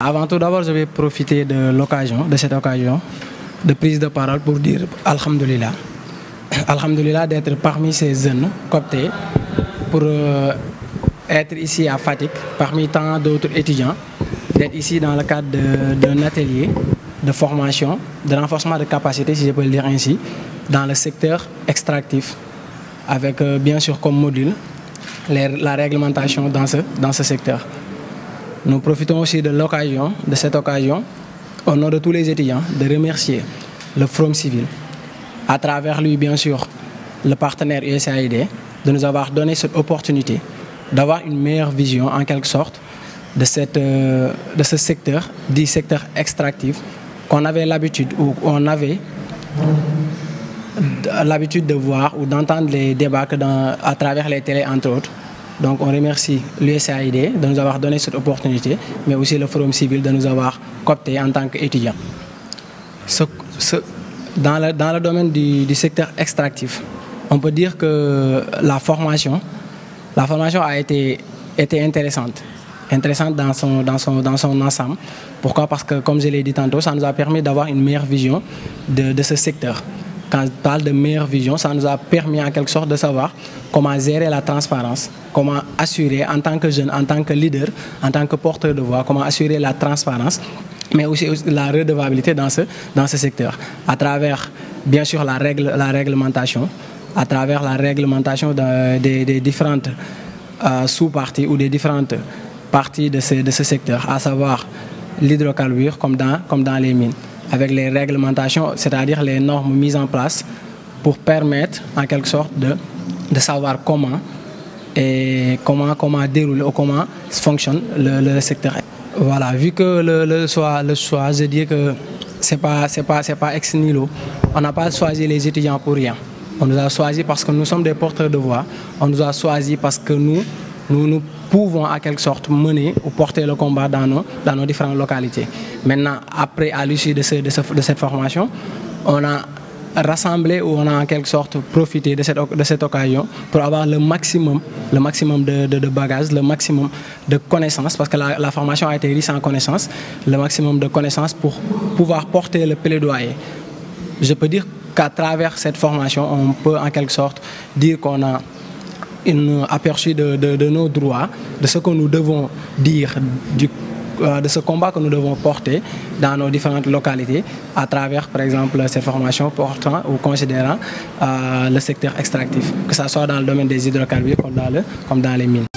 avant tout d'abord, je vais profiter de l'occasion, de cette occasion de prise de parole pour dire Alhamdulillah. Alhamdulillah d'être parmi ces jeunes cooptés pour être ici à Fatick, parmi tant d'autres étudiants, d'être ici dans le cadre d'un atelier de formation, de renforcement de capacité, si je peux le dire ainsi, dans le secteur extractif, avec bien sûr comme module la réglementation dans ce secteur. Nous profitons aussi de l'occasion, de cette occasion, au nom de tous les étudiants, de remercier le Forum Civil, à travers lui bien sûr le partenaire USAID, de nous avoir donné cette opportunité d'avoir une meilleure vision en quelque sorte de ce secteur, dit secteur extractif, qu'on avait l'habitude ou on avait l'habitude de voir ou d'entendre les débats à travers les télés entre autres. Donc on remercie l'USAID de nous avoir donné cette opportunité, mais aussi le Forum Civil de nous avoir cooptés en tant qu'étudiants. Dans le domaine du secteur extractif, on peut dire que la formation a été intéressante dans son ensemble. Pourquoi? Parce que, comme je l'ai dit tantôt, ça nous a permis d'avoir une meilleure vision de ce secteur. Quand je parle de meilleure vision, ça nous a permis en quelque sorte de savoir comment gérer la transparence, comment assurer en tant que jeune, en tant que leader, en tant que porteur de voix, comment assurer la transparence, mais aussi la redevabilité dans ce secteur, à travers bien sûr la réglementation, à travers la réglementation des différentes sous-parties ou des différentes parties de ce secteur, à savoir l'hydrocarbure comme dans les mines, avec les réglementations, c'est-à-dire les normes mises en place pour permettre en quelque sorte de savoir comment déroule ou comment fonctionne le secteur. Voilà, vu que le choix, je dis que c'est pas ex nihilo. On n'a pas choisi les étudiants pour rien. On nous a choisi parce que nous sommes des porteurs de voix. On nous a choisi parce que nous pouvons en quelque sorte mener ou porter le combat dans nos différentes localités. Maintenant, après, à l'issue de cette formation, on a rassemblé ou on a en quelque sorte profité de cette occasion pour avoir le maximum de bagages, le maximum de connaissances, parce que la formation a été riche en connaissances, le maximum de connaissances pour pouvoir porter le plaidoyer. Je peux dire qu'à travers cette formation, on peut en quelque sorte dire qu'on a un aperçu de nos droits, de ce que nous devons dire, de ce combat que nous devons porter dans nos différentes localités, à travers, par exemple, cette formation portant ou considérant le secteur extractif, que ce soit dans le domaine des hydrocarbures comme dans les mines.